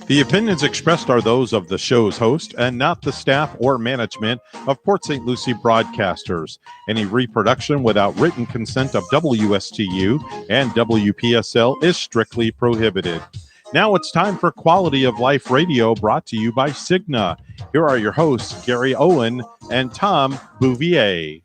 The opinions expressed are those of the show's host and not the staff or management of Port St. Lucie broadcasters. Any reproduction without written consent of WSTU and WPSL is strictly prohibited. Now it's time for Quality of Life Radio, brought to you by Cigna. Here are your hosts, Gary Owen and Tom Bouvier.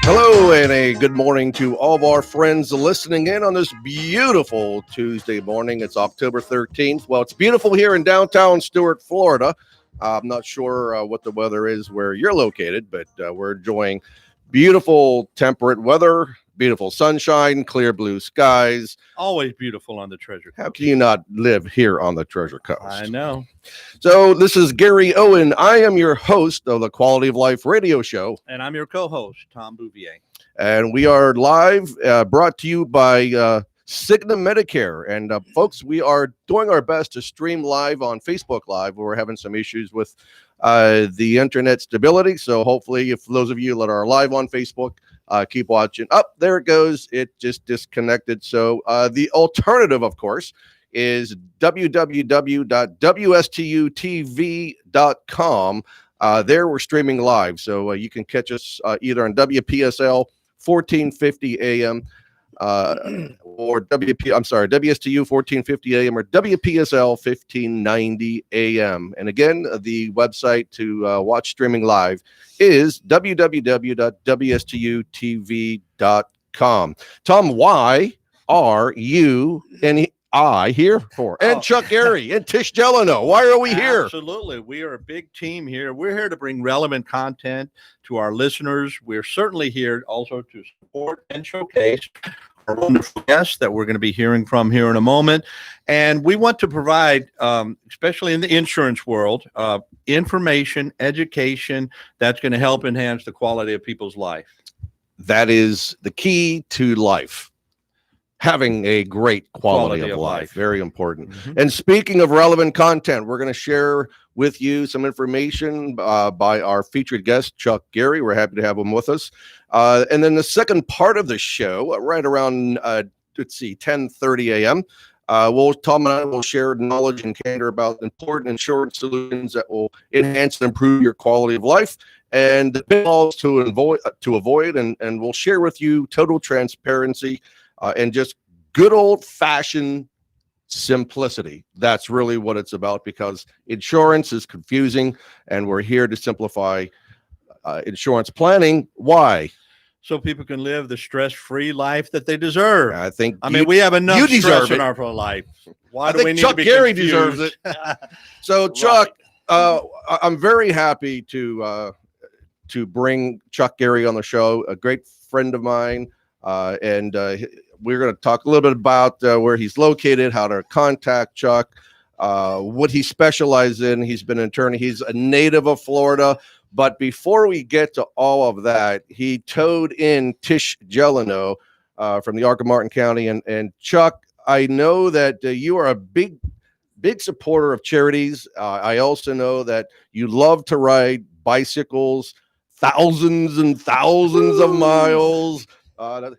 Hello and a good morning to all of our friends listening in on this beautiful Tuesday morning. It's October 13th. Well, it's beautiful here in downtown Stuart, Florida. I'm not sure what the weather is where you're located, but we're enjoying beautiful temperate weather, beautiful sunshine, clear blue skies. Always beautiful on the Treasure Coast. How can you not live here on the Treasure Coast? I know. So this is Gary Owen. I am your host of the Quality of Life radio show. And I'm your co-host, Tom Bouvier. And we are live, brought to you by Cigna Medicare. And folks, we are doing our best to stream live on Facebook Live. We're having some issues with the internet stability. So hopefully, if those of you that are live on Facebook, keep watching. Up there it goes. It just disconnected. So the alternative, of course, is www.wstutv.com. There we're streaming live. So you can catch us either on WPSL 1450 AM or WSTU 1450 AM or WPSL 1590 AM. And again, the website to watch streaming live is www.wstutv.com. Tom, why are you and I here for? And Chuck Gary and Tish Delano. Why are we here? Absolutely. We are a big team here. We're here to bring relevant content to our listeners. We're certainly here also to support and showcase our wonderful guests that we're going to be hearing from here in a moment. And we want to provide, especially in the insurance world, information, education that's going to help enhance the quality of people's life. That is the key to life. Having a great quality of life. Very important. Mm-hmm. And speaking of relevant content, we're going to share with you some information by our featured guest, Chuck Gary. We're happy to have him with us. And then the second part of the show, right around, 10:30 a.m., Tom and I will share knowledge and candor about important insurance solutions that will enhance and improve your quality of life and the pitfalls to avoid. And we'll share with you total transparency and just good old-fashioned simplicity. That's really what it's about, because insurance is confusing, and we're here to simplify insurance planning. Why? So people can live the stress-free life that they deserve. I mean, we have enough stress in our life. Why do we need Chuck to be Gary confused? deserves it. So, Chuck, I'm very happy to bring Chuck Gary on the show, a great friend of mine, and we're going to talk a little bit about where he's located, how to contact Chuck, what he specializes in. He's been an attorney. He's a native of Florida. But before we get to all of that, he towed in Tish Delano from the Arc of Martin County. And Chuck, I know that you are a big supporter of charities. I also know that you love to ride bicycles, thousands and thousands of miles.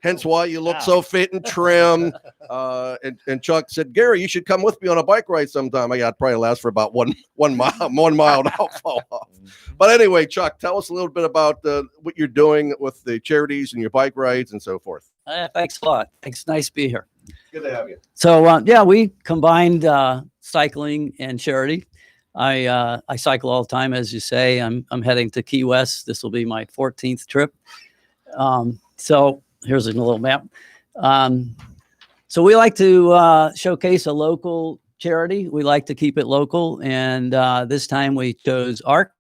Hence why you look so fit and trim. And Chuck said, Gary, you should come with me on a bike ride sometime. I'd probably last for about one mile and I'll fall off. But anyway, Chuck, tell us a little bit about what you're doing with the charities and your bike rides and so forth. Thanks a lot. It's nice to be here. Good to have you. So, we combined cycling and charity. I cycle all the time, as you say. I'm heading to Key West. This will be my 14th trip. So here's a little map. So we like to showcase a local charity. We like to keep it local. And this time we chose ARC.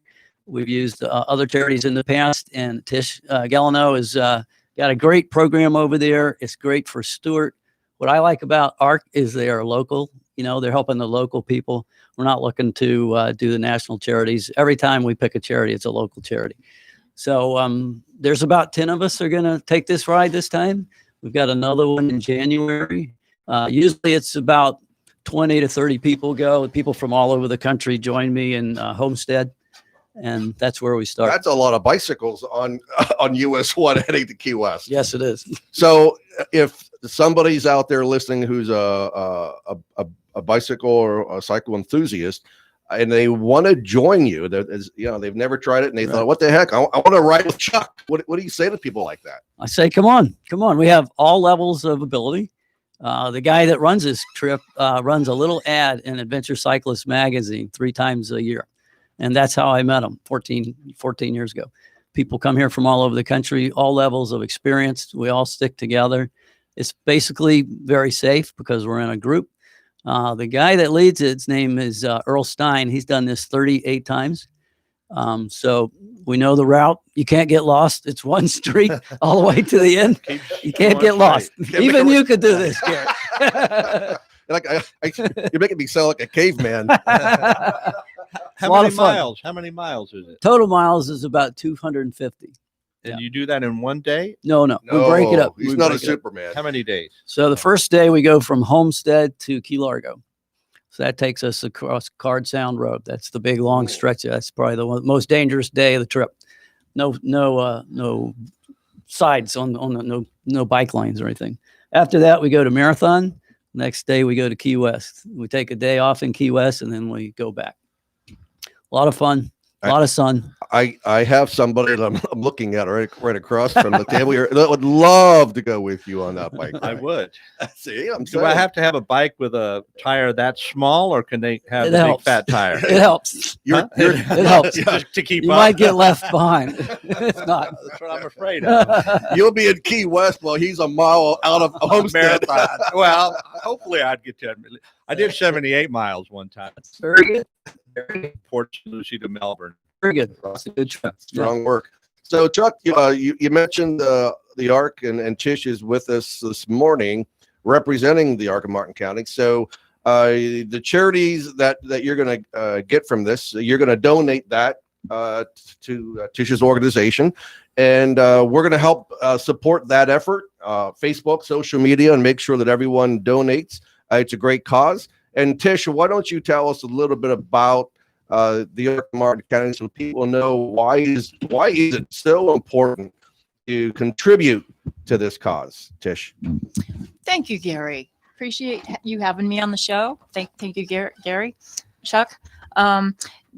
We've used other charities in the past. And Tish Delano has got a great program over there. It's great for Stuart. What I like about ARC is they are local. They're helping the local people. We're not looking to do the national charities. Every time we pick a charity, it's a local charity. So there's about 10 of us are going to take this ride this time. We've got another one in January. Usually it's about 20 to 30 people go. People from all over the country join me in Homestead. And that's where we start. That's a lot of bicycles on US 1 heading to Key West. Yes, it is. So if somebody's out there listening who's a a bicycle or a cycle enthusiast, and they want to join you. They've never tried it, and they thought, "What the heck? I want to ride with Chuck." What do you say to people like that? I say, come on. We have all levels of ability. The guy that runs this trip runs a little ad in Adventure Cyclist magazine 3 times a year. And that's how I met him 14 years ago. People come here from all over the country, all levels of experience. We all stick together. It's basically very safe because we're in a group. The guy that leads it, his name is Earl Stein. He's done this 38 times. So we know the route. You can't get lost. It's one street all the way to the end. You can't get lost. Even you could do this, Gary. You're making me sound like a caveman. How many miles? How many miles is it? Total miles is about 250. And you do that in one day? No. We break it up. He's not a Superman. How many days? So the first day we go from Homestead to Key Largo. So that takes us across Card Sound Road. That's the big long stretch. That's probably the most dangerous day of the trip. No sides on no bike lanes or anything. After that, we go to Marathon. Next day, we go to Key West. We take a day off in Key West, and then we go back. A lot of fun, a lot of sun. I have somebody that I'm looking at right across from the table here that would love to go with you on that bike. I would. See, Do I have to have a bike with a tire that small, or can they have a big fat tire? It helps. It helps. Just to keep You up. might get left behind. It's not. That's what I'm afraid of. You'll be in Key West while he's a mile out of Homestead. Marathon. Well, hopefully I'd get to. I did 78 miles one time. Very good. Port Lucie to Melbourne. Very good. It's a good trip. Strong work. So, Chuck, you mentioned the ARC, and Tish is with us this morning representing the ARC of Martin County. So, the charities that you're going to get from this, you're going to donate that to Tish's organization, and we're going to help support that effort, Facebook, social media, and make sure that everyone donates. It's a great cause. And Tish, why don't you tell us a little bit about the ARC of Martin County so people know why is it so important to contribute to this cause? Tish. Thank you, Gary. Appreciate you having me on the show. Thank you, Gary. Chuck.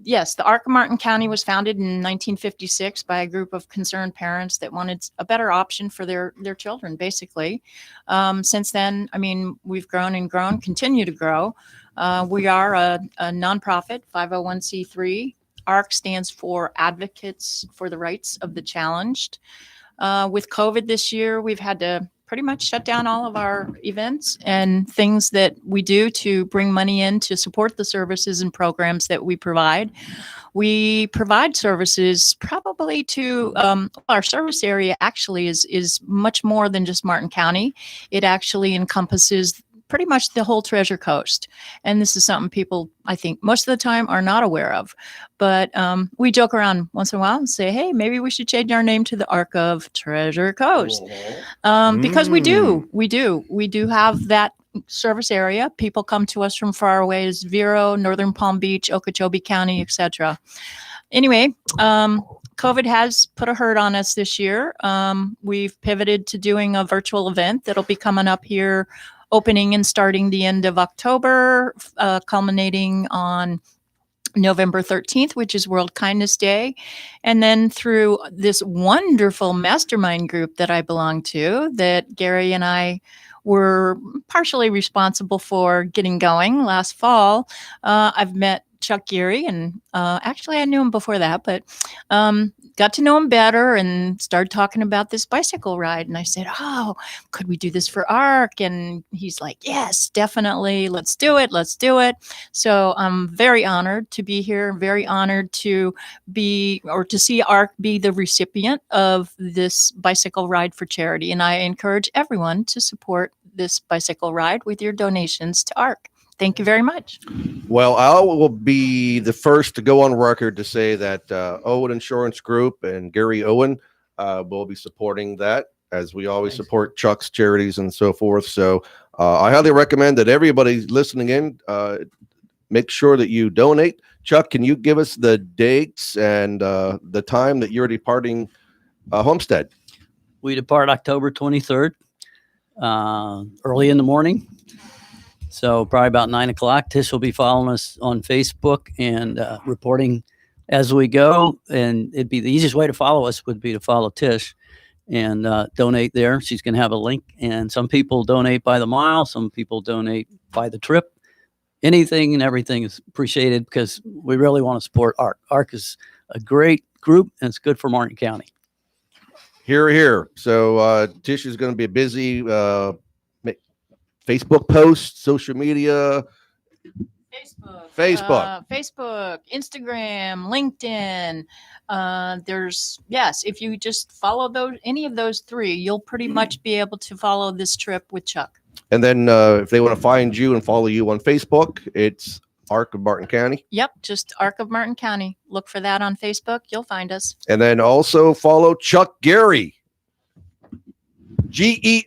Yes, the ARC of Martin County was founded in 1956 by a group of concerned parents that wanted a better option for their children, basically. Since then, I mean, we've grown and grown, continue to grow. We are a nonprofit, 501c3. ARC stands for Advocates for the Rights of the Challenged. With COVID this year, we've had to pretty much shut down all of our events and things that we do to bring money in to support the services and programs that we provide. We provide services probably to our service area actually is much more than just Martin County. It actually encompasses pretty much the whole Treasure Coast. And this is something people, I think, most of the time are not aware of. But we joke around once in a while and say, hey, maybe we should change our name to the ARC of Treasure Coast. Because we do have that service area. People come to us from far away as Vero, Northern Palm Beach, Okeechobee County, etc. Anyway, COVID has put a hurt on us this year. We've pivoted to doing a virtual event that'll be coming up here, opening and starting the end of October, culminating on November 13th, which is World Kindness Day. And then through this wonderful mastermind group that I belong to, that Gary and I were partially responsible for getting going last fall, I've met Chuck Geary, and actually I knew him before that, but got to know him better and started talking about this bicycle ride. And I said, oh, could we do this for ARC? And he's like, yes, definitely. Let's do it. So I'm very honored to be here, very honored to see ARC be the recipient of this bicycle ride for charity. And I encourage everyone to support this bicycle ride with your donations to ARC. Thank you very much. Well, I will be the first to go on record to say that Owen Insurance Group and Gary Owen will be supporting that, as we always support Chuck's charities and so forth. So I highly recommend that everybody listening in, make sure that you donate. Chuck, can you give us the dates and the time that you're departing Homestead? We depart October 23rd, early in the morning. So probably about 9 o'clock, Tish will be following us on Facebook and reporting as we go. And it'd be the easiest way to follow us would be to follow Tish and donate there. She's going to have a link. And some people donate by the mile. Some people donate by the trip. Anything and everything is appreciated because we really want to support ARC. ARC is a great group and it's good for Martin County. Here, here. So Tish is going to be busy. Facebook posts, social media. Facebook, Instagram, LinkedIn. If you just follow any of those three, you'll pretty much be able to follow this trip with Chuck. And then if they want to find you and follow you on Facebook, it's ARC of Martin County. Yep, just ARC of Martin County. Look for that on Facebook. You'll find us. And then also follow Chuck Gary. Geary,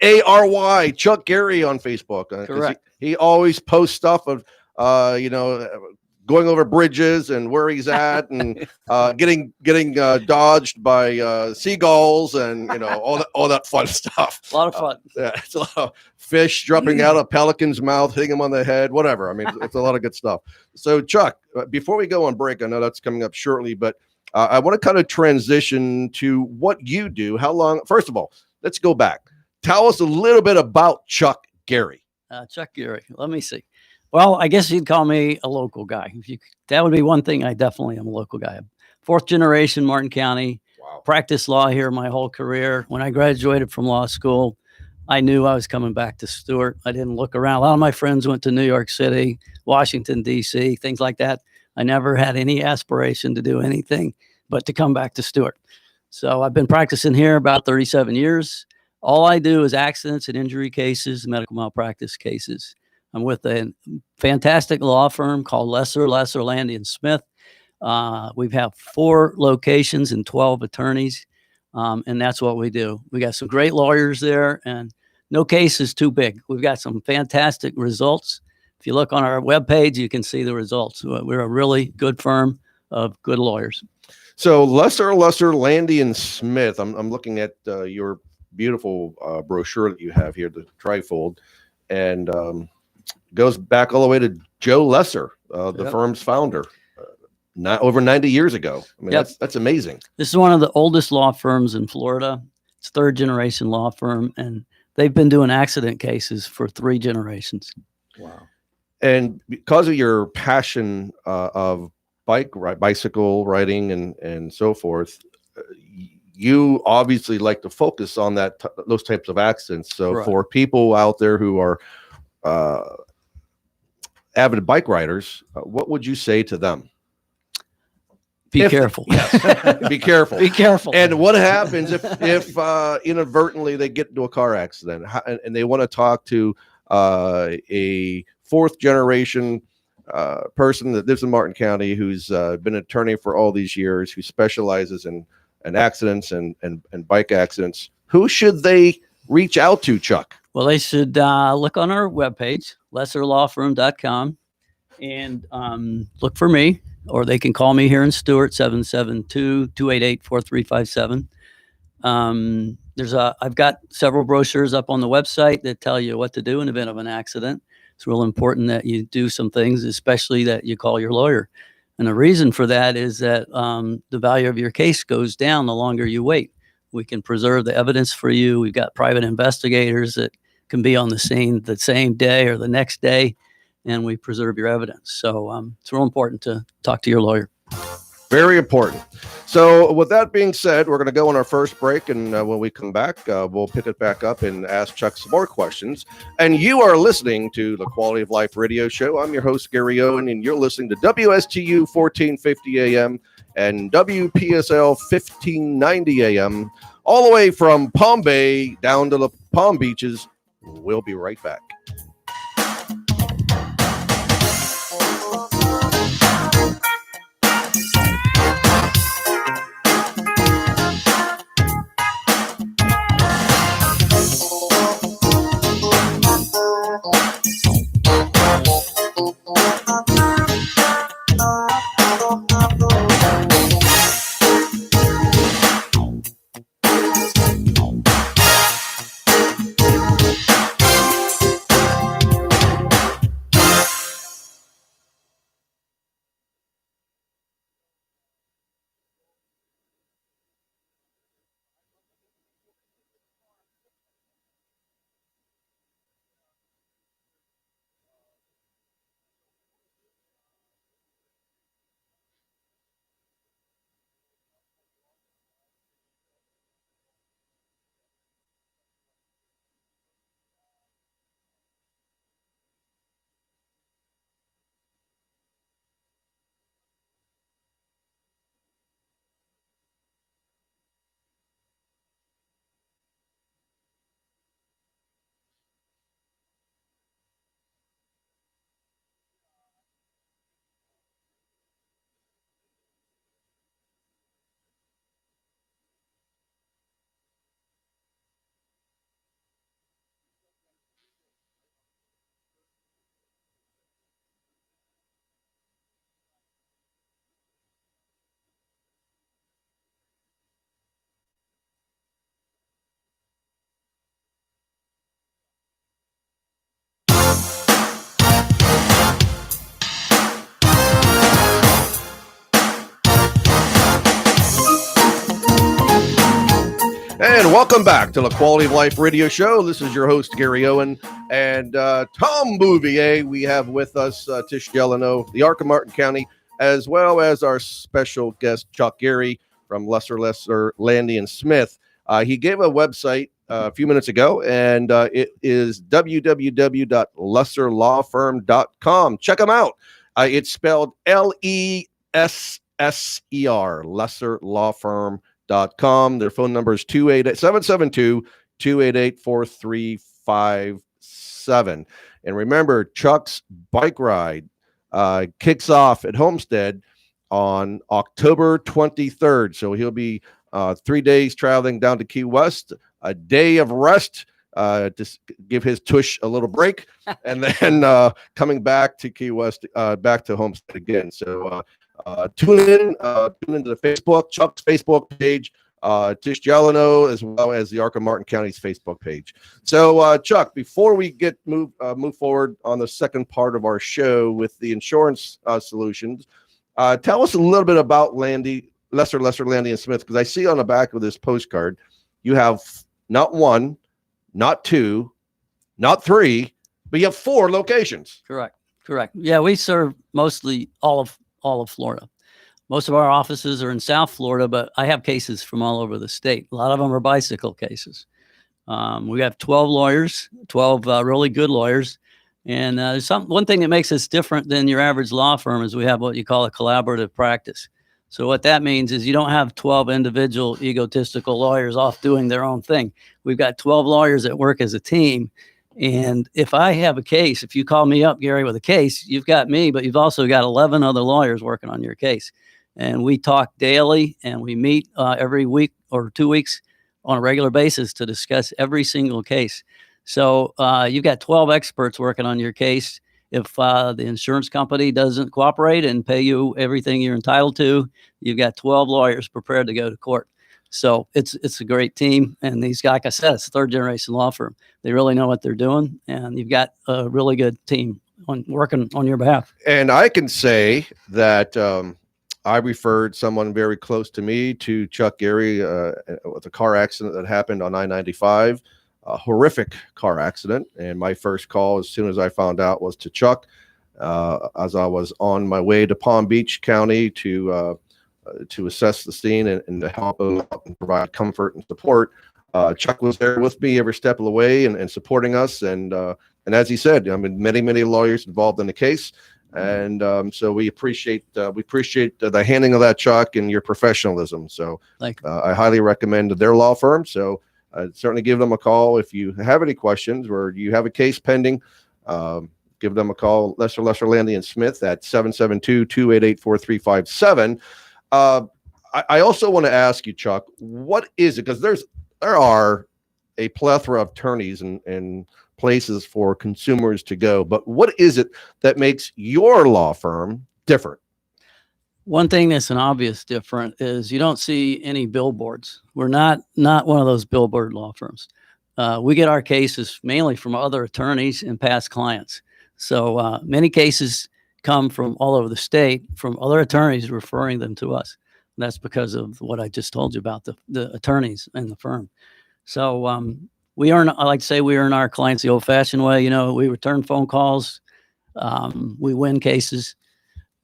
Chuck Gary on Facebook. Correct. He always posts stuff of, going over bridges and where he's at and getting dodged by seagulls and, all that fun stuff. A lot of fun. Yeah, it's a lot of fish dropping out of pelican's mouth, hitting him on the head, whatever. I mean, it's a lot of good stuff. So, Chuck, before we go on break, I know that's coming up shortly, but I want to kind of transition to what you do. How long? First of all, let's go back. Tell us a little bit about Chuck Gary. Chuck Gary. Let me see. Well, I guess you'd call me a local guy. That would be one thing. I definitely am a local guy. Fourth generation Martin County. Wow. Practiced law here my whole career. When I graduated from law school, I knew I was coming back to Stuart. I didn't look around. A lot of my friends went to New York City, Washington, D.C., things like that. I never had any aspiration to do anything but to come back to Stuart. So I've been practicing here about 37 years. All I do is accidents and injury cases, medical malpractice cases. I'm with a fantastic law firm called Lesser, Landy and Smith. We have 4 locations and 12 attorneys, and that's what we do. We got some great lawyers there, and no case is too big. We've got some fantastic results. If you look on our webpage, you can see the results. We're a really good firm of good lawyers. So Lesser, Landy and Smith. I'm looking at your beautiful brochure that you have here, the trifold, and goes back all the way to Joe Lesser, the firm's founder, not over 90 years ago. I mean, that's amazing. This is one of the oldest law firms in Florida. It's third generation law firm, and they've been doing accident cases for 3 generations. Wow. And because of your passion of bicycle riding and so forth, you obviously like to focus on those types of accidents. So Right. For people out there who are avid bike riders, what would you say to them? Be careful. Yes, be careful. Be careful. And what happens if inadvertently they get into a car accident and they want to talk to a 4th generation person that lives in Martin County who's been an attorney for all these years, who specializes in accidents and bike accidents? Who should they reach out to, Chuck? Well, they should look on our webpage, lesserlawfirm.com, and look for me, or they can call me here in Stuart, 772-288-4357. I've got several brochures up on the website that tell you what to do in the event of an accident. It's real important that you do some things, especially that you call your lawyer. And the reason for that is that the value of your case goes down the longer you wait. We can preserve the evidence for you. We've got private investigators that can be on the scene the same day or the next day, and we preserve your evidence. So it's real important to talk to your lawyer. Very important. So with that being said, we're going to go on our first break, and when we come back, we'll pick it back up and ask Chuck some more questions. And you are listening to the Quality of Life Radio Show. I'm your host, Gary Owen, and you're listening to WSTU 1450 AM and WPSL 1590 AM, all the way from Palm Bay down to the Palm Beaches. We'll be right back. Welcome back to the Quality of Life Radio Show. This is your host, Gary Owen, and Tom Bouvier. We have with us Tish Delano, the Arc of Martin County, as well as our special guest, Chuck Gary from Lesser, Landy, and Smith. He gave a website a few minutes ago, and it is www.lesserlawfirm.com. Check them out. It's spelled LESSER, lesserlawfirm.com. Their phone number is 772-288-4357. And remember, Chuck's bike ride kicks off at Homestead on October 23rd. So he'll be 3 days traveling down to Key West, a day of rest to give his tush a little break, and then coming back to Key West, back to Homestead again. So tune into the Facebook, Chuck's Facebook page, Tish Delano, as well as the Arc of Martin County's Facebook page. So, Chuck, before we move forward on the second part of our show with the insurance solutions, tell us a little bit about Lesser, Landy, and Smith, because I see on the back of this postcard you have not one, not two, not three, but you have 4 locations. Correct. Yeah, we serve mostly all of Florida. Most of our offices are in South Florida, but I have cases from all over the state. A lot of them are bicycle cases. We have 12 lawyers, 12 really good lawyers. And one thing that makes us different than your average law firm is we have what you call a collaborative practice. So what that means is you don't have 12 individual egotistical lawyers off doing their own thing. We've got 12 lawyers that work as a team. And if I have a case, if you call me up, Gary, with a case, you've got me, but you've also got 11 other lawyers working on your case. And we talk daily, and we meet every week or 2 weeks on a regular basis to discuss every single case. So you've got 12 experts working on your case. If the insurance company doesn't cooperate and pay you everything you're entitled to, you've got 12 lawyers prepared to go to court. So it's a great team. And these guys, like I said, it's a 3rd generation law firm. They really know what they're doing. And you've got a really good team working on your behalf. And I can say that I referred someone very close to me to Chuck Gary with a car accident that happened on I-95. A horrific car accident, and my first call, as soon as I found out, was to Chuck as I was on my way to Palm Beach County to assess the scene and to help him out and provide comfort and support. Chuck was there with me every step of the way and supporting us, and as he said, I mean, many lawyers involved in the case, and so we appreciate the handling of that, Chuck, and your professionalism. So I highly recommend their law firm. So certainly give them a call if you have any questions or you have a case pending. Give them a call, Lesser, Landy, and Smith at 772-288-4357. I also want to ask you, Chuck, what is it? Because there are a plethora of attorneys and places for consumers to go, but what is it that makes your law firm different? One thing that's an obvious difference is you don't see any billboards. We're not one of those billboard law firms. We get our cases mainly from other attorneys and past clients. So many cases come from all over the state from other attorneys referring them to us. And that's because of what I just told you about the attorneys and the firm. So I like to say we earn our clients the old-fashioned way. You know, we return phone calls. We win cases.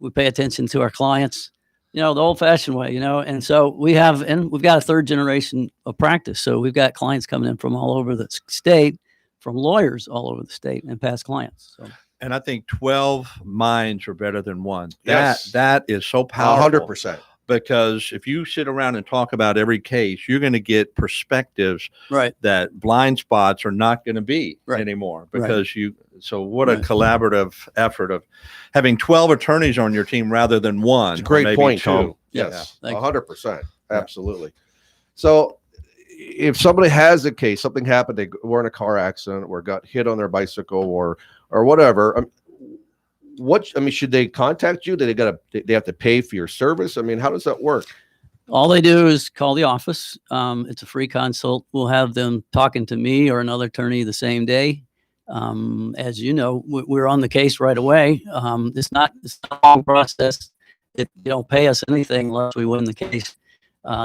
We pay attention to our clients, you know, the old-fashioned way, you know. And so we've got a 3rd generation of practice. So we've got clients coming in from all over the state, from lawyers all over the state, and past clients. So. And I think 12 minds are better than one. Yes. That is so powerful. 100%. Because if you sit around and talk about every case, you're going to get perspectives that blind spots are not going to be anymore. Because so what a collaborative effort of having 12 attorneys on your team rather than one. It's a great point, Tom. Yes, 100%. Absolutely. So if somebody has a case, something happened, they were in a car accident or got hit on their bicycle or whatever, should they contact you? Do they have to pay for your service? I mean, how does that work? All they do is call the office. It's a free consult. We'll have them talking to me or another attorney the same day. As you know, we're on the case right away. It's not a long process. You don't pay us anything unless we win the case.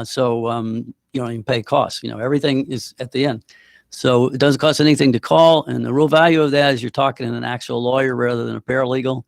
So you don't even pay costs. Everything is at the end. So it doesn't cost anything to call. And the real value of that is you're talking to an actual lawyer rather than a paralegal.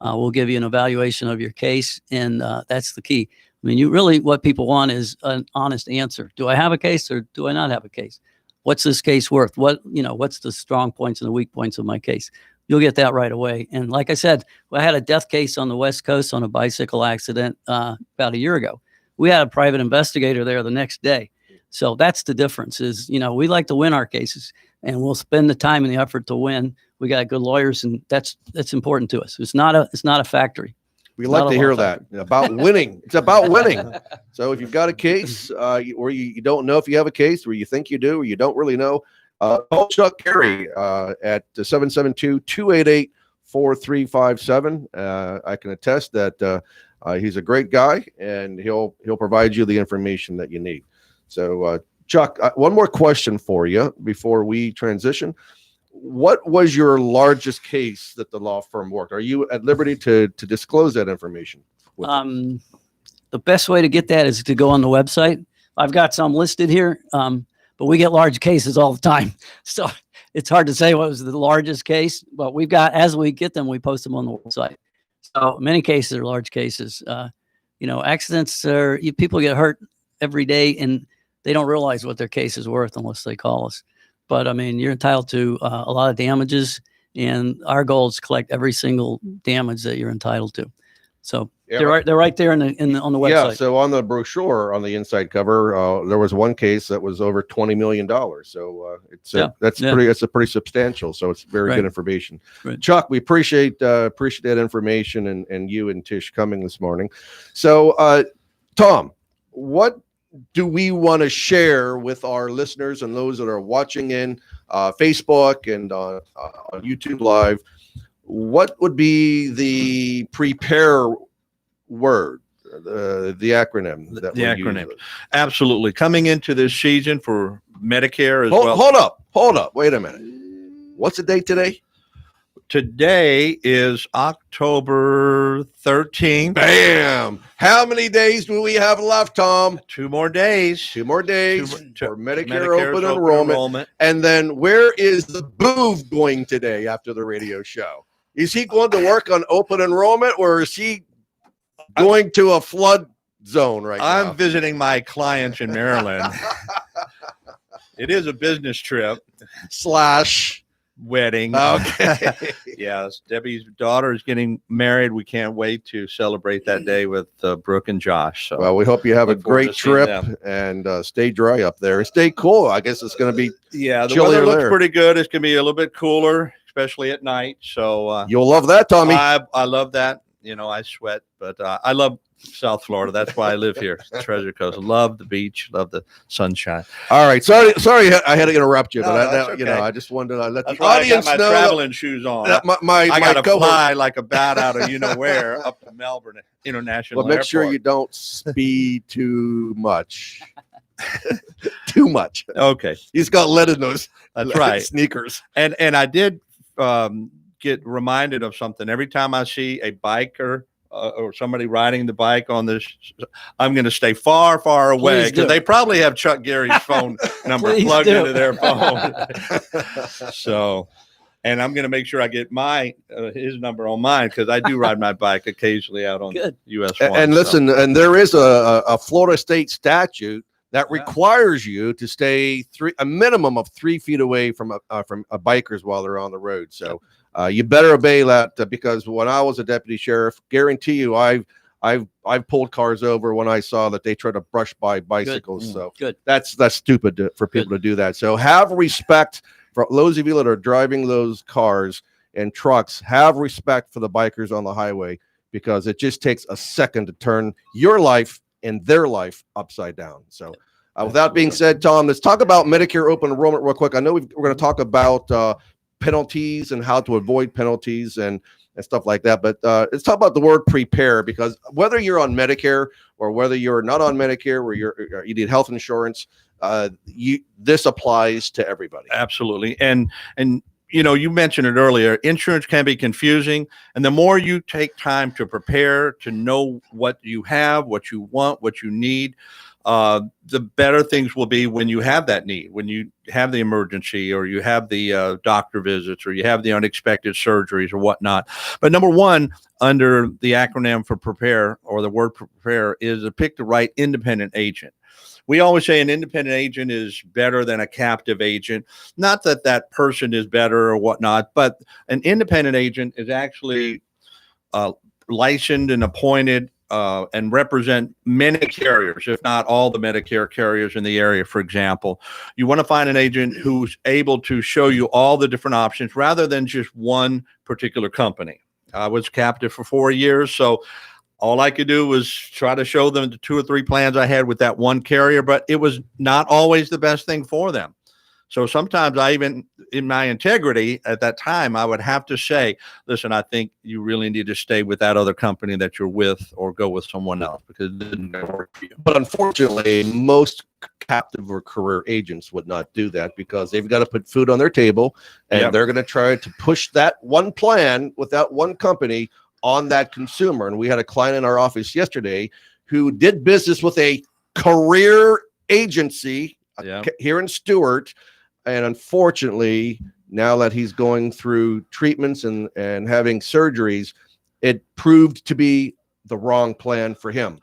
We'll give you an evaluation of your case. And that's the key. I mean, what people want is an honest answer. Do I have a case or do I not have a case? What's this case worth? What's the strong points and the weak points of my case? You'll get that right away. And like I said, I had a death case on the West Coast on a bicycle accident about a year ago. We had a private investigator there the next day. So that's the difference is, we like to win our cases and we'll spend the time and the effort to win. We got good lawyers and that's important to us. It's not a factory. We like to hear that about winning. It's about winning. So if you've got a case or you don't know if you have a case or you think you do or you don't really know, call Chuck Gary at 772-288-4357. I can attest that he's a great guy and he'll provide you the information that you need. So Chuck, one more question for you before we transition. What was your largest case that the law firm worked? Are you at liberty to disclose that information? The best way to get that is to go on the website. I've got some listed here, but we get large cases all the time. So it's hard to say what was the largest case, but as we get them, we post them on the website. So many cases are large cases. Accidents people get hurt every day and they don't realize what their case is worth unless they call us. But I mean, you're entitled to a lot of damages, and our goal is to collect every single damage that you're entitled to. So they're right there on the website. Yeah. So on the brochure on the inside cover, there was one case that was over $20 million. So that's pretty substantial. So it's very good information. Right. Chuck, we appreciate that information and you and Tish coming this morning. So Tom, what do we want to share with our listeners and those that are watching in Facebook and on YouTube Live? What would be the prepare word, the acronym? The acronym. Absolutely. Coming into this season for Medicare as well. Hold up. Wait a minute. What's the date today? Today is October 13th. Bam! How many days do we have left, Tom? 2 more days. 2 more days for Medicare Medicare's open enrollment. And then where is the Boov going today after the radio show? Is he going to work on open enrollment or is he going to a flood zone right now? I'm visiting my clients in Maryland. It is a business trip. / Wedding. Okay. Yes. Debbie's daughter is getting married. We can't wait to celebrate that day with Brooke and Josh. So, well, we hope you have a great trip and stay dry up there. Stay cool. I guess it's going to be the weather looks pretty good. It's going to be a little bit cooler, especially at night. So you'll love that, Tommy. I love that. I sweat, but I love South Florida. That's why I live here. Treasure Coast. Love the beach. Love the sunshine. All right. Sorry, I had to interrupt you, but okay. I just wanted to let that's the audience I got my know traveling shoes on. I got to fly like a bat out of where up to Melbourne International Well, make Airport. sure you don't speed too much. Too much. Okay. He's got lead in those. That's right. Sneakers. And I did get reminded of something every time I see a biker or somebody riding the bike on this. I'm going to stay far, far away because they probably have Chuck Gary's phone number plugged into their phone. So, and I'm going to make sure I get his number on mine because I do ride my bike occasionally out on US 1. And listen, and there is a Florida state statute that requires you to stay a minimum of 3 feet away from bikers while they're on the road. So you better obey that because when I was a deputy sheriff, guarantee you, I've pulled cars over when I saw that they try to brush by bicycles. So that's stupid for people to do that. So have respect for those of you that are driving those cars and trucks. Have respect for the bikers on the highway because it just takes a second to turn your life and their life upside down. So with that being said, Tom, let's talk about Medicare open enrollment real quick. I know we're going to talk about penalties and how to avoid penalties and stuff like that. But let's talk about the word prepare, because whether you're on Medicare or whether you're not on Medicare or you need health insurance, this applies to everybody. Absolutely. And you mentioned it earlier, insurance can be confusing. And the more you take time to prepare, to know what you have, what you want, what you need, the better things will be when you have that need, when you have the emergency, or you have the doctor visits, or you have the unexpected surgeries or whatnot. But number one, under the acronym for prepare, or the word prepare, is to pick the right independent agent. We always say an independent agent is better than a captive agent. Not that that person is better or whatnot, but an independent agent is actually licensed and appointed and represent many carriers, if not all the Medicare carriers in the area, for example. You want to find an agent who's able to show you all the different options rather than just one particular company. I was captive for 4 years, so all I could do was try to show them the 2 or 3 plans I had with that one carrier, but it was not always the best thing for them. So sometimes I even, in my integrity at that time, I would have to say, listen, I think you really need to stay with that other company that you're with, or go with someone else, because it didn't work for you. But unfortunately, most captive or career agents would not do that, because they've got to put food on their table, and Yep. they're going to try to push that one plan with that one company on that consumer. And we had a client in our office yesterday who did business with a career agency Yeah. here in Stewart. And unfortunately, now that he's going through treatments and having surgeries, it proved to be the wrong plan for him.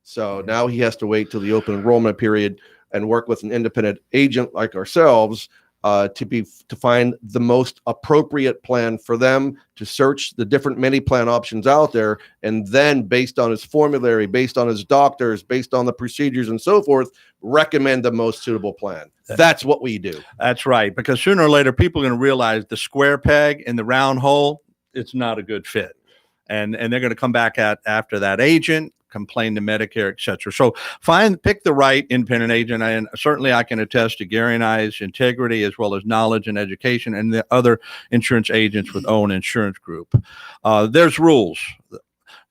So now he has to wait till the open enrollment period and work with an independent agent like ourselves to find the most appropriate plan for them, to search the different many plan options out there, and then based on his formulary, based on his doctors, based on the procedures and so forth, recommend the most suitable plan. That's what we do. That's right. Because sooner or later, people are going to realize the square peg in the round hole, it's not a good fit. And they're going to come back after that agent, complain to Medicare, et cetera. So pick the right independent agent. And certainly I can attest to Gary and I's integrity, as well as knowledge and education, and the other insurance agents with Owen Insurance Group. There's rules.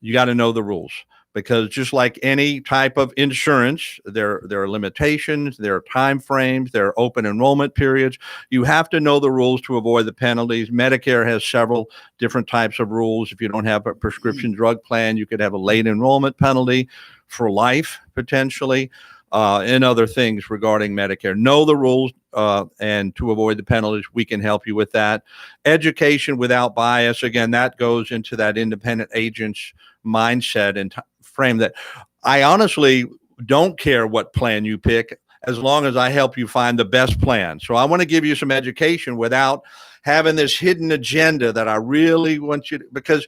You got to know the rules, because just like any type of insurance, there are limitations, there are time frames, there are open enrollment periods. You have to know the rules to avoid the penalties. Medicare has several different types of rules. If you don't have a prescription drug plan, you could have a late enrollment penalty for life, potentially, and other things regarding Medicare. Know the rules, and to avoid the penalties, we can help you with that. Education without bias, again, that goes into that independent agent's mindset and frame, that I honestly don't care what plan you pick, as long as I help you find the best plan. So I want to give you some education without having this hidden agenda that I really want you to, because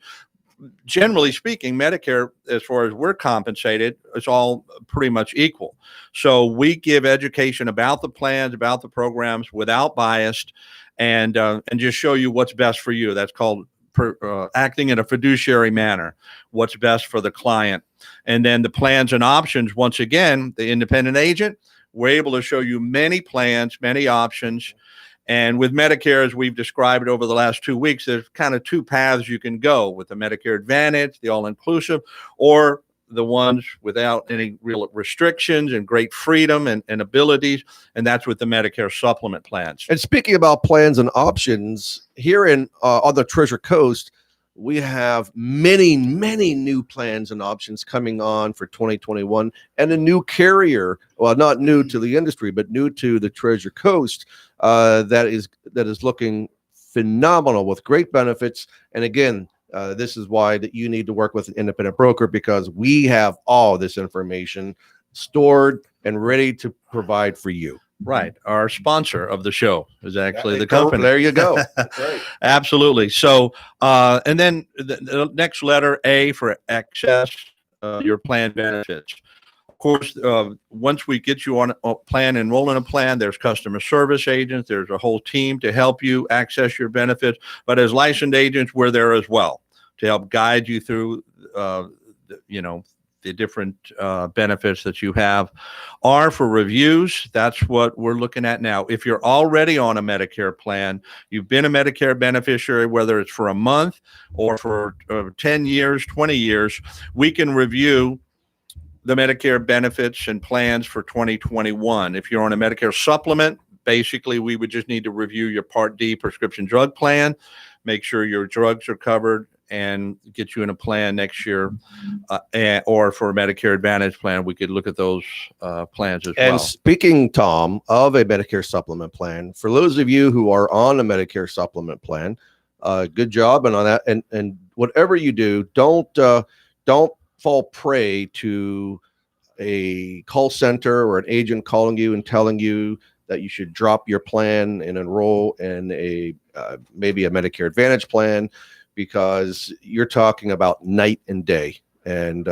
generally speaking, Medicare, as far as we're compensated, it's all pretty much equal. So we give education about the plans, about the programs, without bias, and just show you what's best for you. That's called acting in a fiduciary manner, what's best for the client. And then the plans and options, once again, the independent agent, we're able to show you many plans, many options. And with Medicare, as we've described it over the last 2 weeks, there's kind of 2 paths you can go with the Medicare Advantage, the all-inclusive, or the ones without any real restrictions and great freedom and abilities. And that's with the Medicare supplement plans. And speaking about plans and options, here on the Treasure Coast, we have many new plans and options coming on for 2021, and a new carrier, well, not new to the industry, but new to the Treasure Coast, that is looking phenomenal with great benefits. And again, this is why that you need to work with an independent broker, because we have all this information stored and ready to provide for you. Right. Our sponsor of the show is actually the company. There you go. That's right. Absolutely. So, and then the next letter, A, for access your plan benefits. Of course, once we get you on a plan, enroll in a plan, there's customer service agents. There's a whole team to help you access your benefits. But as licensed agents, we're there as well to help guide you through, the different benefits that you have. R for reviews. That's what we're looking at now. If you're already on a Medicare plan, you've been a Medicare beneficiary, whether it's for a month or for 10 years, 20 years, we can review the Medicare benefits and plans for 2021. If you're on a Medicare supplement, basically we would just need to review your Part D prescription drug plan, make sure your drugs are covered and get you in a plan next year, or for a Medicare Advantage plan, we could look at those plans as And well. speaking, Tom, of a Medicare supplement plan, for those of you who are on a Medicare supplement plan, good job. And on that, and whatever you do, don't fall prey to a call center or an agent calling you and telling you that you should drop your plan and enroll in a maybe a Medicare Advantage plan, because you're talking about night and day. And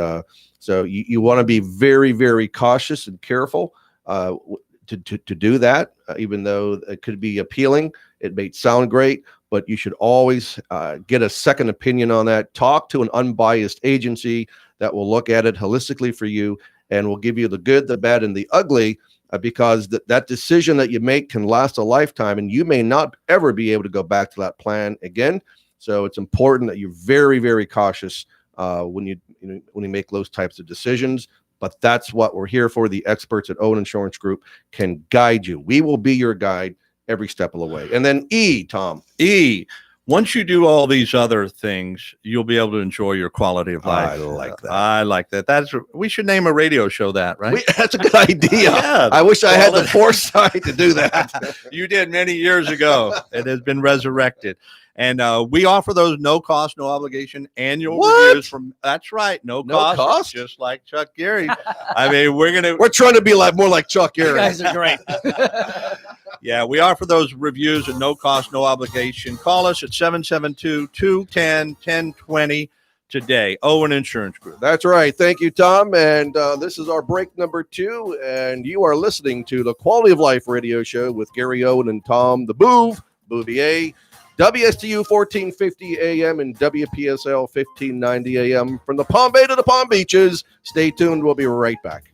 so you want to be very, very cautious and careful to do that, even though it could be appealing. It may sound great, but you should always get a second opinion on that. Talk to an unbiased agency that will look at it holistically for you and will give you the good, the bad, and the ugly, because that decision that you make can last a lifetime, and you may not ever be able to go back to that plan again. So it's important that you're very, very cautious when you make those types of decisions. But that's what we're here for. The experts at Owen Insurance Group can guide you. We will be your guide every step of the way. And then Tom. Once you do all these other things, you'll be able to enjoy your quality of life. I like that. I like that. We should name a radio show that, right? That's a good idea. Yeah. I wish I had the foresight to do that. You did many years ago. It has been resurrected. And we offer those no cost, no obligation annual reviews from. That's right, no cost, just like Chuck Gary. I mean, we're trying to be more like Chuck Gary. You guys are great. Yeah, we offer those reviews at no cost, no obligation. Call us at 772-210-1020 today. Owen Insurance Group. That's right. Thank you, Tom. And this is our break number 2. And you are listening to the Quality of Life radio show with Gary Owen and Tom the Bouvier. WSTU 1450 AM and WPSL 1590 AM from the Palm Bay to the Palm Beaches. Stay tuned. We'll be right back.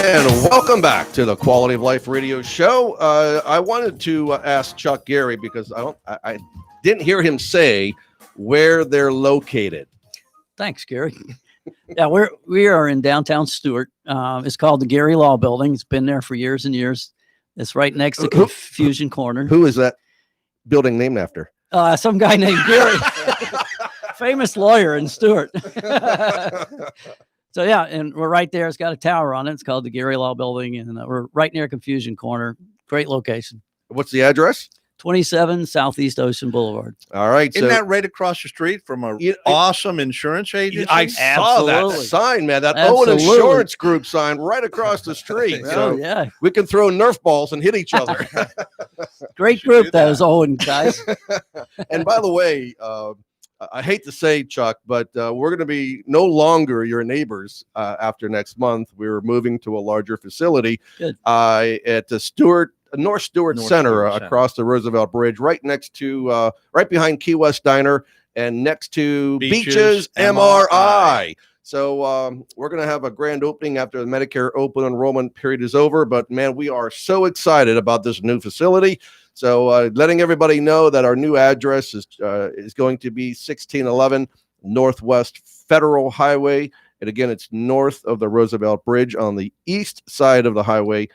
And welcome back to the Quality of Life radio show. I wanted to ask Chuck Gary, because I didn't hear him say where they're located. Thanks, Gary. Yeah, we are in downtown Stuart. It's called the Gary Law Building. It's been there for years and years. It's right next to Confusion Corner. Who is that building named after? Some guy named Gary, famous lawyer in Stuart. So yeah, and we're right there. It's got a tower on it. It's called the Gary Law Building, and we're right near Confusion Corner. Great location. What's the address? 27 Southeast Ocean Boulevard. All right. Isn't that right across the street from awesome insurance agency? I saw that sign, man. That Owen Insurance Group sign right across the street. So yeah, we can throw Nerf balls and hit each other. Great group, those Owen guys. And by the way, I hate to say, Chuck, but we're going to be no longer your neighbors after next month. We're moving to a larger facility Good. at the North Stewart North Center Stewart Center. across the Roosevelt Bridge, right next to, right behind Key West Diner and next to Beaches MRI. So we're going to have a grand opening after the Medicare open enrollment period is over. But man, we are so excited about this new facility. So letting everybody know that our new address is going to be 1611 Northwest Federal Highway. And again, it's north of the Roosevelt Bridge on the east side of the highway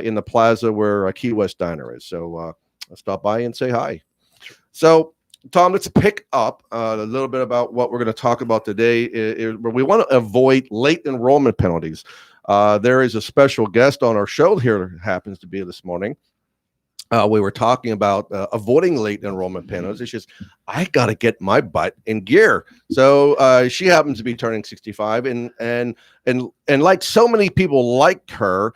in the plaza where Key West Diner is. So stop by and say hi. So Tom, let's pick up a little bit about what we're going to talk about today. We want to avoid late enrollment penalties. There is a special guest on our show here, happens to be this morning. We were talking about avoiding late enrollment penalties. It's just, I got to get my butt in gear. So she happens to be turning 65, and like so many people like her,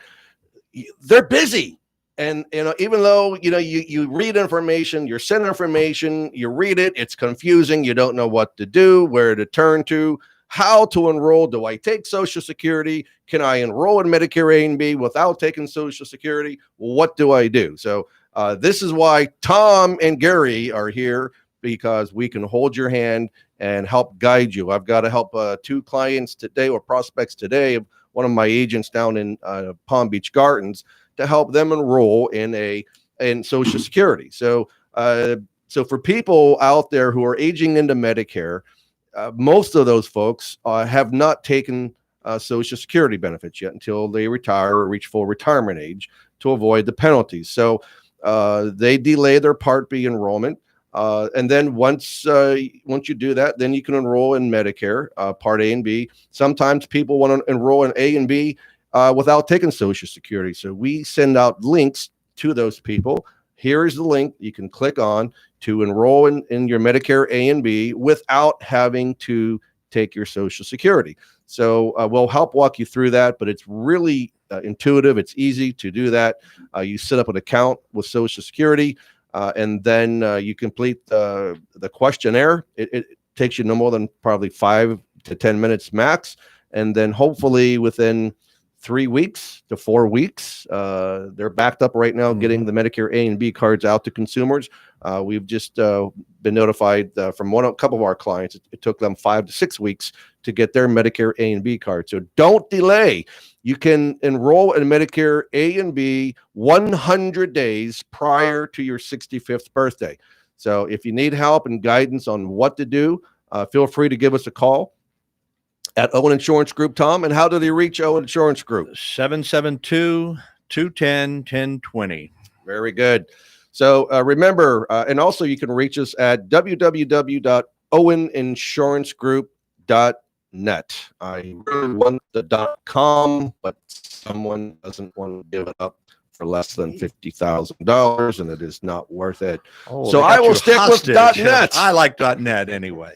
they're busy. And even though you read information, you're sent information, you read it, it's confusing. You don't know what to do, where to turn to, how to enroll. Do I take Social Security? Can I enroll in Medicare A and B without taking Social Security? What do I do? So this is why Tom and Gary are here, because we can hold your hand and help guide you. I've got to help 2 clients today, or prospects today, one of my agents down in Palm Beach Gardens, to help them enroll in Social Security. So for people out there who are aging into Medicare, most of those folks have not taken Social Security benefits yet until they retire or reach full retirement age to avoid the penalties. So they delay their Part B enrollment. And then once you do that, then you can enroll in Medicare, Part A and B. Sometimes people want to enroll in A and B without taking Social Security. So we send out links to those people. Here is the link you can click on to enroll in your Medicare A and B without having to take your Social Security. So we'll help walk you through that, but it's really intuitive. It's easy to do that. You set up an account with Social Security, and then you complete the questionnaire. It takes you no more than probably 5 to 10 minutes max. And then hopefully within 3 weeks to 4 weeks, they're backed up right now getting the Medicare A and B cards out to consumers. We've just been notified from a couple of our clients. It took them 5 to 6 weeks to get their Medicare A and B card. So don't delay. You can enroll in Medicare A and B 100 days prior to your 65th birthday. So if you need help and guidance on what to do, feel free to give us a call at Owen Insurance Group. Tom, and how do they reach Owen Insurance Group? 772-210-1020. Very good. So remember, and also you can reach us at www.oweninsurancegroup.net. I really want the .com, but someone doesn't want to give it up for less than $50,000, and it is not worth it. Oh, So they got I will you stick with hostage. .net. I like .net anyway.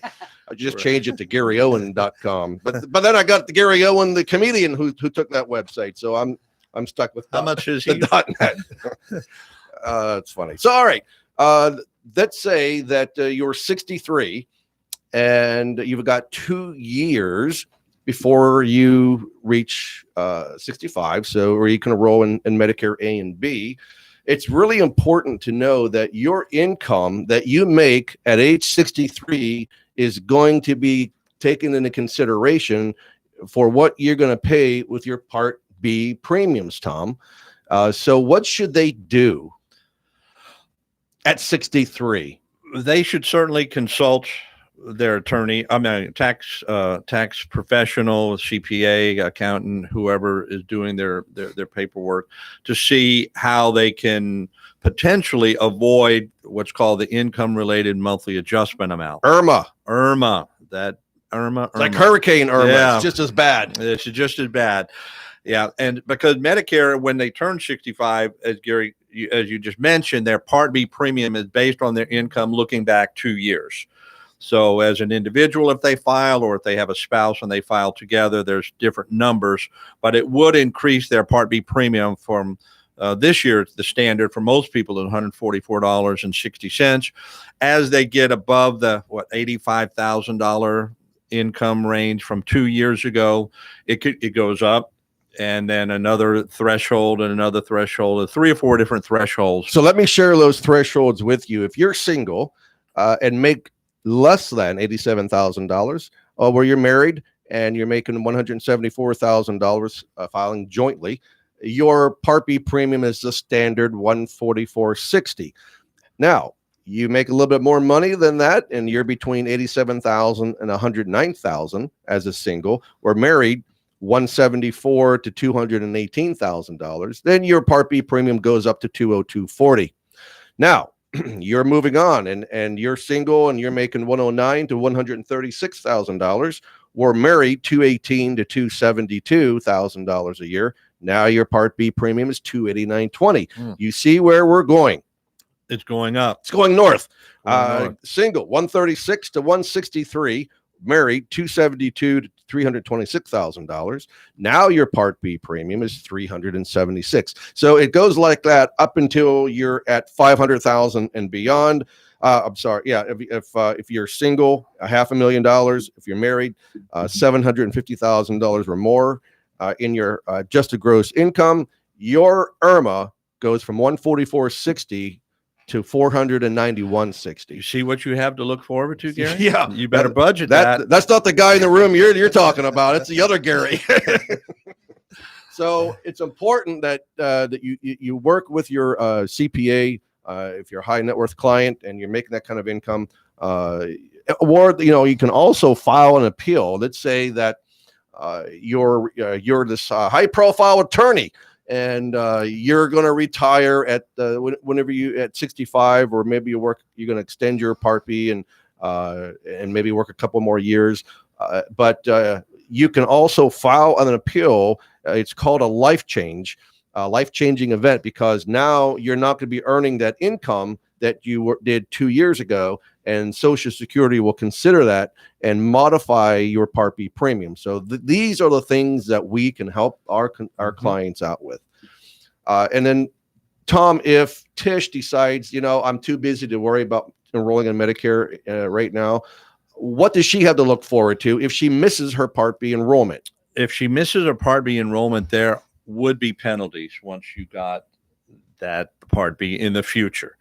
I just changed it to GaryOwen.com. But then I got the Gary Owen, the comedian who took that website. So I'm stuck with How much is he? the .net. It's funny. So all right. Let's say that you're 63 and you've got 2 years before you reach 65. So where you can enroll in Medicare A and B. It's really important to know that your income that you make at age 63 is going to be taken into consideration for what you're going to pay with your Part B premiums, Tom. So what should they do at 63? They should certainly consult their attorney, tax professional, CPA, accountant, whoever is doing their paperwork, to see how they can potentially avoid what's called the income related monthly adjustment amount. Irma. It's like Hurricane Irma. Yeah. It's just as bad. It's just as bad. Yeah. And because Medicare, when they turn 65, as Gary, as you just mentioned, their Part B premium is based on their income looking back 2 years. So as an individual, if they file, or if they have a spouse and they file together, there's different numbers, but it would increase their Part B premium from This year, the standard for most people is $144.60. As they get above the $85,000 income range from 2 years ago, it goes up, and then another threshold and another threshold, 3 or 4 different thresholds. So let me share those thresholds with you. If you're single and make less than $87,000, where you're married and you're making $174,000 filing jointly, your Part B premium is the standard $144.60. Now, you make a little bit more money than that, and you're between $87,000 and $109,000 as a single, or married, $174,000 to $218,000. Then your Part B premium goes up to $202.40. Now, you're moving on, and you're single and you're making $109,000 to $136,000. We're married, $218,000 to $272,000 a year. Now your Part B premium is $289.20. You see where we're going? It's going up. It's going north. Going north. Single, $136,000 to $163,000. Married, $272,000 to $326,000. Now your Part B premium is $376,000. So it goes like that up until you're at $500,000 and beyond. I'm sorry. Yeah. If you're single, $500,000. If you're married, $750,000 or more in your adjusted gross income, your IRMA goes from $144.60 to $491.60. You see what you have to look forward to, Gary? Yeah. You better budget that. That's not the guy in the room you're talking about. It's the other Gary. So it's important that that you work with your CPA if you're a high net worth client and you're making that kind of income. Or you can also file an appeal. Let's say that you're this high profile attorney, and you're going to retire at whenever you at 65, or maybe you're going to extend your Part B and maybe work a couple more years. But you can also file an appeal. It's called a life-changing event, because now you're not going to be earning that income that you did 2 years ago, and Social Security will consider that and modify your Part B premium. So these are the things that we can help our clients out with. And then, Tom, if Tish decides, I'm too busy to worry about enrolling in Medicare right now, what does she have to look forward to if she misses her Part B enrollment? If she misses her Part B enrollment, there would be penalties once you got that Part B in the future.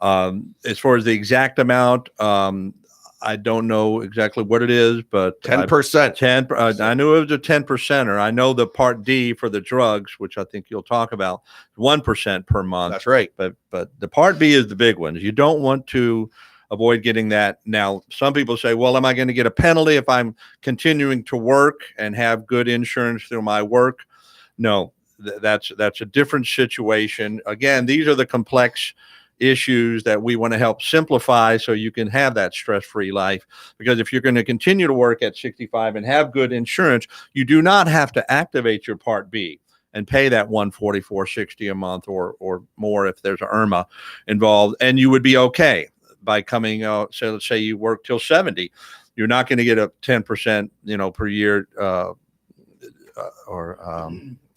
As far as the exact amount, I don't know exactly what it is, but 10%. I knew it was a 10%er. I know the Part D for the drugs, which I think you'll talk about, 1% per month. That's right. But the Part B is the big one. You don't want to avoid getting that. Now, some people say, well, am I going to get a penalty if I'm continuing to work and have good insurance through my work? No, that's a different situation. Again, these are the complex issues that we want to help simplify so you can have that stress-free life. Because if you're going to continue to work at 65 and have good insurance, you do not have to activate your Part B and pay that $144.60 a month or more if there's an IRMA involved, and you would be okay by coming out. So let's say you work till 70, you're not going to get a 10% per year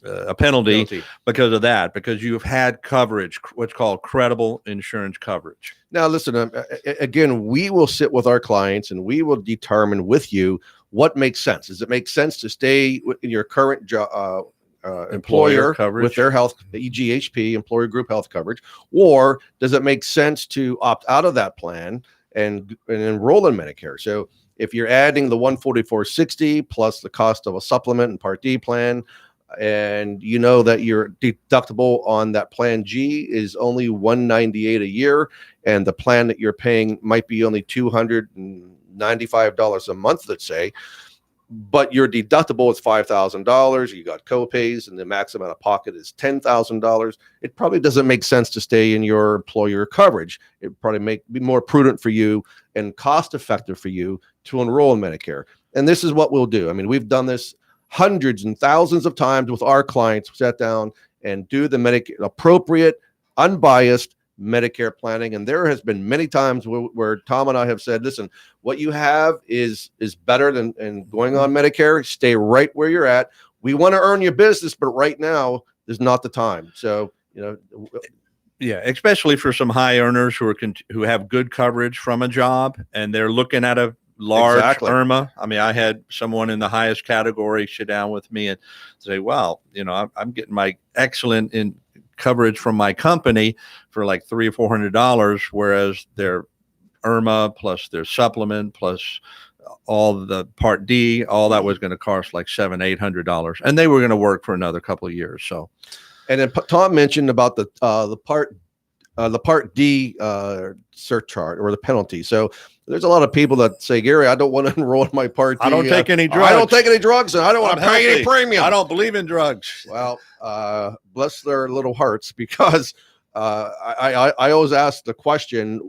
a penalty because of that, because you've had coverage, what's called credible insurance coverage. Now, listen, again, we will sit with our clients and we will determine with you what makes sense. Does it make sense to stay in your current employer coverage with their health, EGHP, employer group health coverage, or does it make sense to opt out of that plan and enroll in Medicare? So if you're adding the $144.60 plus the cost of a supplement and Part D plan, and you know that your deductible on that plan G is only $198 a year, and the plan that you're paying might be only $295 a month, let's say, but your deductible is $5,000, you got co-pays, and the maximum out of pocket is $10,000, it probably doesn't make sense to stay in your employer coverage. It probably be more prudent for you and cost effective for you to enroll in Medicare. And this is what we'll do. I mean, we've done this hundreds and thousands of times with our clients. Sat down and do the appropriate, unbiased Medicare planning. And there has been many times where Tom and I have said, listen, what you have is better than going on Medicare. Stay right where you're at. We want to earn your business, but right now is not the time. So you know, Yeah, especially for some high earners who are who have good coverage from a job and they're looking at a large Exactly. IRMA. I mean, I had someone in the highest category sit down with me and say, "Well, you know, I'm getting my excellent in coverage from my company for like $300 or $400, whereas their IRMA plus their supplement plus all the Part D, all that was going to cost like $700-800, and they were going to work for another couple of years." So. And then Tom mentioned about the Part D surcharge or the penalty. So there's a lot of people that say, Gary, I don't want to enroll in my Part D. I don't take any drugs. I don't take any drugs, and I don't want to pay any premium. I don't believe in drugs. Well, bless their little hearts, because I always ask the question,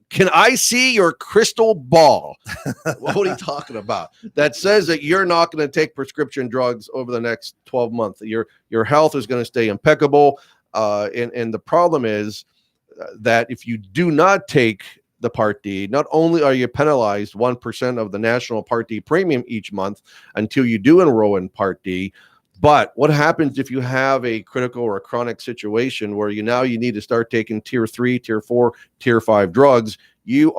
can I see your crystal ball? What are you talking about? That says that you're not going to take prescription drugs over the next 12 months. Your health is going to stay impeccable. And the problem is that if you do not take the Part D, not only are you penalized 1% of the national Part D premium each month until you do enroll in Part D, but what happens if you have a critical or a chronic situation where you need to start taking tier 3, tier 4, tier 5 drugs? You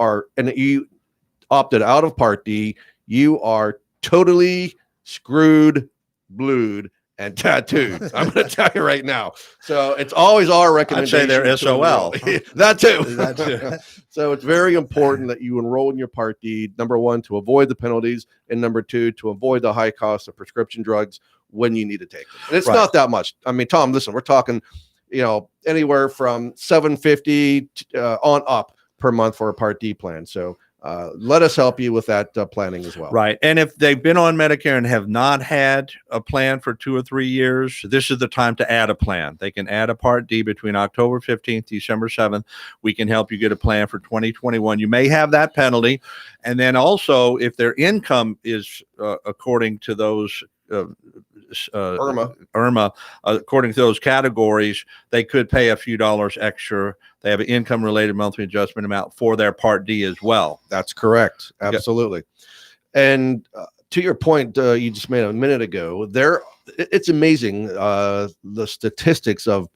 opted out of Part D. You are totally screwed, blued, and tattooed. I'm going to tell you right now. So it's always our recommendation. I'd say they're SOL. That too. That too. So it's very important that you enroll in your Part D, number one, to avoid the penalties, and number two, to avoid the high cost of prescription drugs when you need to take them. And it's not that much. I mean, Tom, listen, we're talking, anywhere from $750 on up per month for a Part D plan. So let us help you with that planning as well. Right. And if they've been on Medicare and have not had a plan for 2 or 3 years, this is the time to add a plan. They can add a Part D between October 15th, December 7th. We can help you get a plan for 2021. You may have that penalty. And then also, if their income is according to those IRMA, according to those categories, they could pay a few dollars extra. They have an income related monthly adjustment amount for their Part D as well. That's correct. Absolutely. And to your point you just made a minute ago, it's amazing the statistics of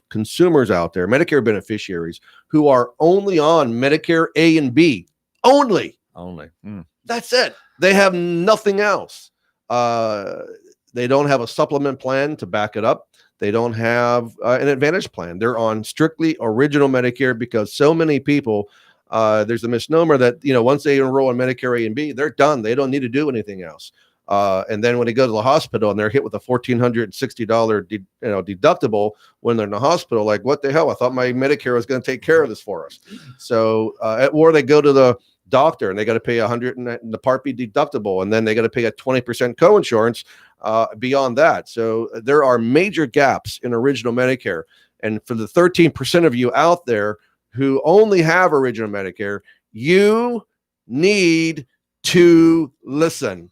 consumers out there, Medicare beneficiaries, who are only on Medicare A and B. Only. That's it. They have nothing else. They don't have a supplement plan to back it up. They don't have an Advantage plan. They're on strictly original Medicare, because so many people, there's a misnomer that, once they enroll in Medicare A and B, they're done. They don't need to do anything else. And then when they go to the hospital and they're hit with a $1,460 deductible when they're in the hospital, like, what the hell? I thought my Medicare was going to take care of this for us. So, or they go to the doctor and they got to pay $100 in the Part B deductible, and then they got to pay a 20% coinsurance beyond that. So there are major gaps in original Medicare. And for the 13% of you out there who only have original Medicare, you need to listen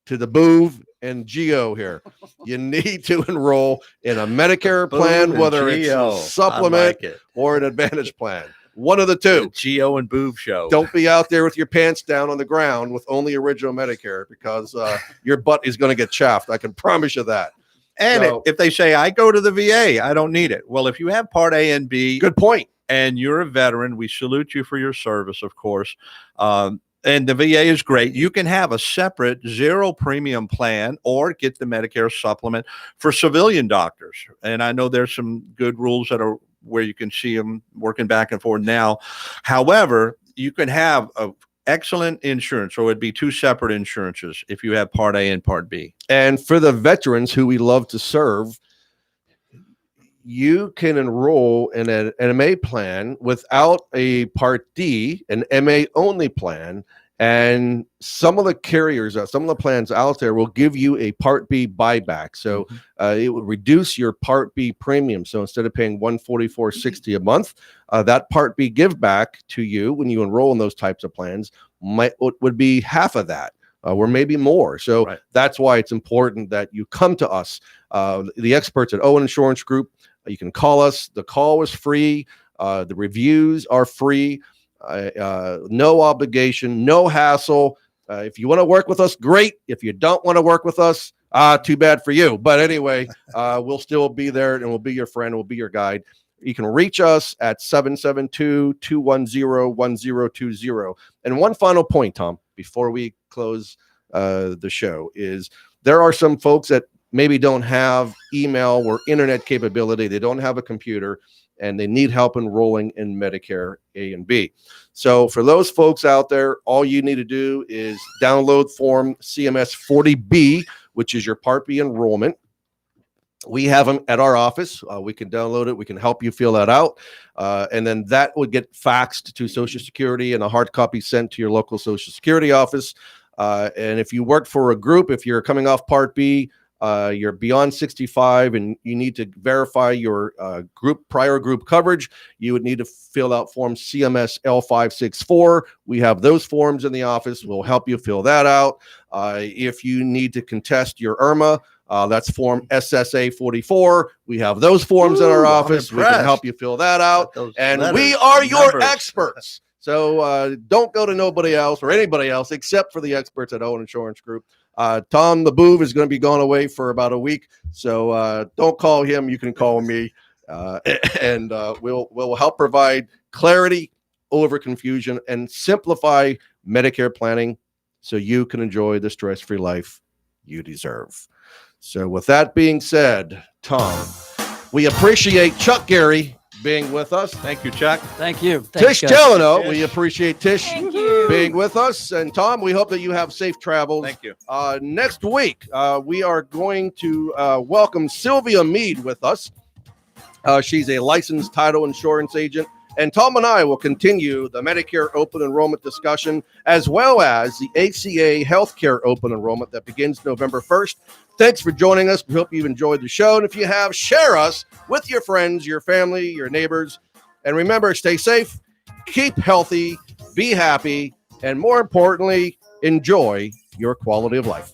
to the Boov and Geo here. You need to enroll in a Medicare plan, whether it's a supplement or an Advantage plan. One of the two. Geo and Boov show. Don't be out there with your pants down on the ground with only original Medicare, because your butt is going to get chaffed. I can promise you that. And if they say, I go to the VA, I don't need it. Well, if you have Part A and B. Good point. And you're a veteran, we salute you for your service, of course. And the VA is great. You can have a separate 0 premium plan or get the Medicare supplement for civilian doctors. And I know there's some good rules that are where you can see them working back and forth now. However, you can have a excellent insurance, or it'd be 2 separate insurances if you have Part A and Part B. And for the veterans who we love to serve, you can enroll in an MA plan without a Part D, an MA only plan. And some of the carriers, some of the plans out there will give you a Part B buyback. So it will reduce your Part B premium. So instead of paying $144.60 a month, that Part B give back to you when you enroll in those types of plans would be half of that, or maybe more. So that's why it's important that you come to us, the experts at Owen Insurance Group. You can call us. The call is free. The reviews are free. No obligation, no hassle. If you want to work with us, great. If you don't want to work with us, Too bad for you. But anyway, we'll still be there and we'll be your friend. We'll be your guide. You can reach us at 772-210-1020. And one final point, Tom, before we close the show, is there are some folks that maybe don't have email or internet capability. They don't have a computer and they need help enrolling in Medicare A and B. So for those folks out there, all you need to do is download form CMS 40B, which is your Part B enrollment. We have them at our office. We can download it. We can help you fill that out. And then that would get faxed to Social Security and a hard copy sent to your local Social Security office. And if you work for a group, if you're coming off Part B, you're beyond 65 and you need to verify your prior group coverage, you would need to fill out form CMS L564. We have those forms in the office. We'll help you fill that out. If you need to contest your IRMA, that's form SSA 44. We have those forms in our office. We can help you fill that out. And we are your experts. So don't go to nobody else or anybody else except for the experts at Owen Insurance Group. Tom the Boov is going to be gone away for about a week. So don't call him. You can call me. And we'll help provide clarity over confusion and simplify Medicare planning so you can enjoy the stress-free life you deserve. So with that being said, Tom, we appreciate Chuck Gary being with us. Thank you, Chuck. Thank you. Tish Thanks, guys. Delano, we appreciate Tish Thank you. being with us. And Tom, we hope that you have safe travels. Thank you. Next week, we are going to welcome Sylvia Mead with us. She's a licensed title insurance agent. And Tom and I will continue the Medicare open enrollment discussion, as well as the ACA healthcare open enrollment that begins November 1st. Thanks for joining us. We hope you enjoyed the show. And if you have, share us with your friends, your family, your neighbors. And remember, stay safe, keep healthy, be happy, and more importantly, enjoy your quality of life.